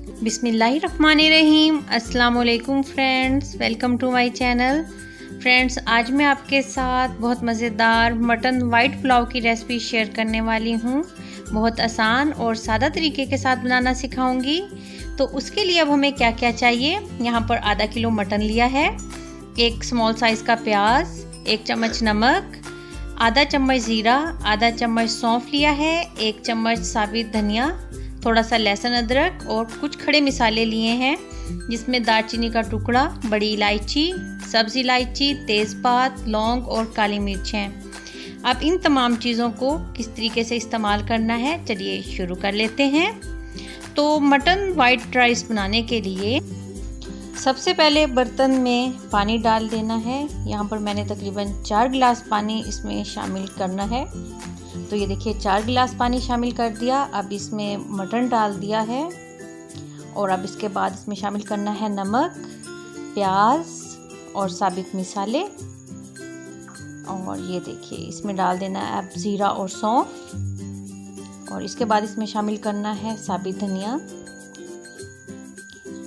बिस्मिल्लाहिर्रहमानिर्रहीम। अस्सलाम वालेकुम friends, welcome to my channel. Friends, आज मैं आपके साथ बहुत मज़ेदार मटन वाइट पुलाव की रेसिपी शेयर करने वाली हूँ। बहुत आसान और सादा तरीके के साथ बनाना सिखाऊंगी। तो उसके लिए अब हमें क्या क्या चाहिए। यहाँ पर आधा किलो मटन लिया है, एक स्मॉल साइज़ का प्याज, 1 चम्मच नमक, आधा चम्मच ज़ीरा, आधा चम्मच सौंफ लिया है, 1 चम्मच साबित धनिया, थोड़ा सा लहसुन अदरक और कुछ खड़े मसाले लिए हैं जिसमें दालचीनी का टुकड़ा, बड़ी इलायची, सब्ज़ इलायची, तेज़पात, लौंग और काली मिर्च हैं। अब इन तमाम चीज़ों को किस तरीके से इस्तेमाल करना है, चलिए शुरू कर लेते हैं। तो मटन वाइट राइस बनाने के लिए सबसे पहले बर्तन में पानी डाल देना है। यहाँ पर मैंने तकरीबन 4 गिलास पानी इसमें शामिल करना है। तो ये देखिए 4 गिलास पानी शामिल कर दिया। अब इसमें मटन डाल दिया है और अब इसके बाद इसमें शामिल करना है नमक, प्याज और साबित मसाले। और ये देखिए इसमें डाल देना है अब ज़ीरा और सौंफ। और इसके बाद इसमें शामिल करना है साबित धनिया,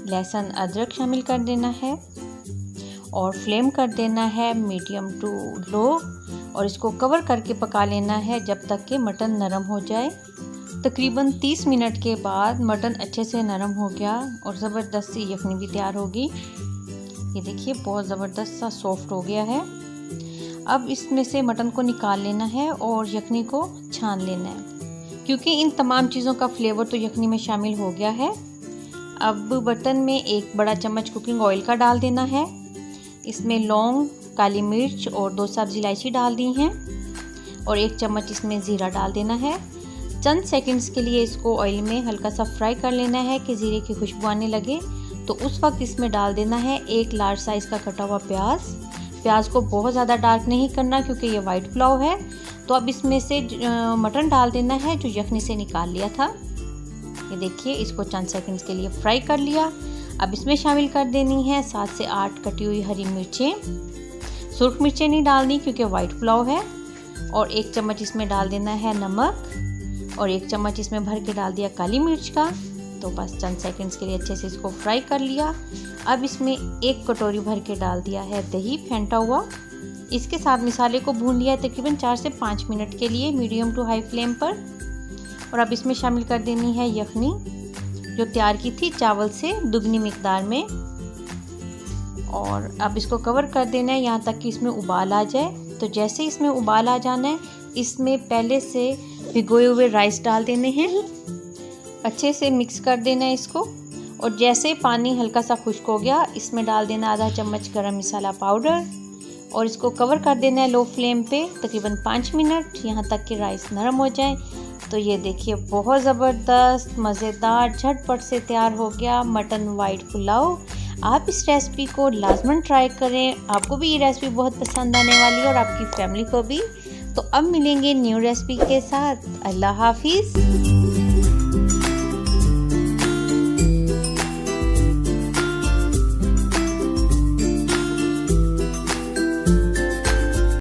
लहसुन अदरक शामिल कर देना है और फ्लेम कर देना है मीडियम टू लो और इसको कवर करके पका लेना है जब तक कि मटन नरम हो जाए। तकरीबन 30 मिनट के बाद मटन अच्छे से नरम हो गया और ज़बरदस्त सी यखनी भी तैयार होगी। ये देखिए बहुत ज़बरदस्त सा सॉफ्ट हो गया है। अब इसमें से मटन को निकाल लेना है और यखनी को छान लेना है, क्योंकि इन तमाम चीज़ों का फ्लेवर तो यखनी में शामिल हो गया है। अब बर्तन में 1 बड़ा चम्मच कुकिंग ऑयल का डाल देना है। इसमें लौंग, काली मिर्च और 2 सब्ज़ इलायची डाल दी हैं और 1 चम्मच इसमें ज़ीरा डाल देना है। चंद सेकंड्स के लिए इसको ऑयल में हल्का सा फ्राई कर लेना है कि ज़ीरे की खुशबू आने लगे। तो उस वक्त इसमें डाल देना है 1 लार्ज साइज़ का कटा हुआ प्याज। प्याज को बहुत ज़्यादा डार्क नहीं करना क्योंकि ये वाइट पुलाव है। तो अब इसमें से मटन डाल देना है जो यखनी से निकाल लिया था। ये देखिए इसको चंद सेकंड्स के लिए फ्राई कर लिया। अब इसमें शामिल कर देनी है 7 से 8 कटी हुई हरी मिर्चें। सुर्ख मिर्चें नहीं डालनी क्योंकि वाइट पुलाव है। और 1 चम्मच इसमें डाल देना है नमक और 1 चम्मच इसमें भर के डाल दिया काली मिर्च का। तो बस चंद सेकंड्स के लिए अच्छे से इसको फ्राई कर लिया। अब इसमें 1 कटोरी भर के डाल दिया है दही फेंटा हुआ। इसके साथ मसाले को भून लिया तकरीबन 4 से 5 मिनट के लिए मीडियम टू हाई फ्लेम पर। और अब इसमें शामिल कर देनी है यखनी जो तैयार की थी चावल से दुगनी मिकदार में। और अब इसको कवर कर देना है यहाँ तक कि इसमें उबाल आ जाए। तो जैसे इसमें उबाल आ जाना है, इसमें पहले से भिगोए हुए राइस डाल देने हैं। अच्छे से मिक्स कर देना है इसको। और जैसे पानी हल्का सा खुश्क हो गया, इसमें डाल देना आधा चम्मच गरम मसाला पाउडर और इसको कवर कर देना है लो फ्लेम पे तकरीबन 5 मिनट, यहाँ तक कि राइस नरम हो जाए। तो ये देखिए बहुत ज़बरदस्त मज़ेदार झटपट से तैयार हो गया मटन वाइट पुलाव। आप इस रेसिपी को लाजमन ट्राई करें, आपको भी ये रेसिपी बहुत पसंद आने वाली है और आपकी फैमिली को भी। तो अब मिलेंगे न्यू रेसिपी के साथ। अल्लाह हाफिज़।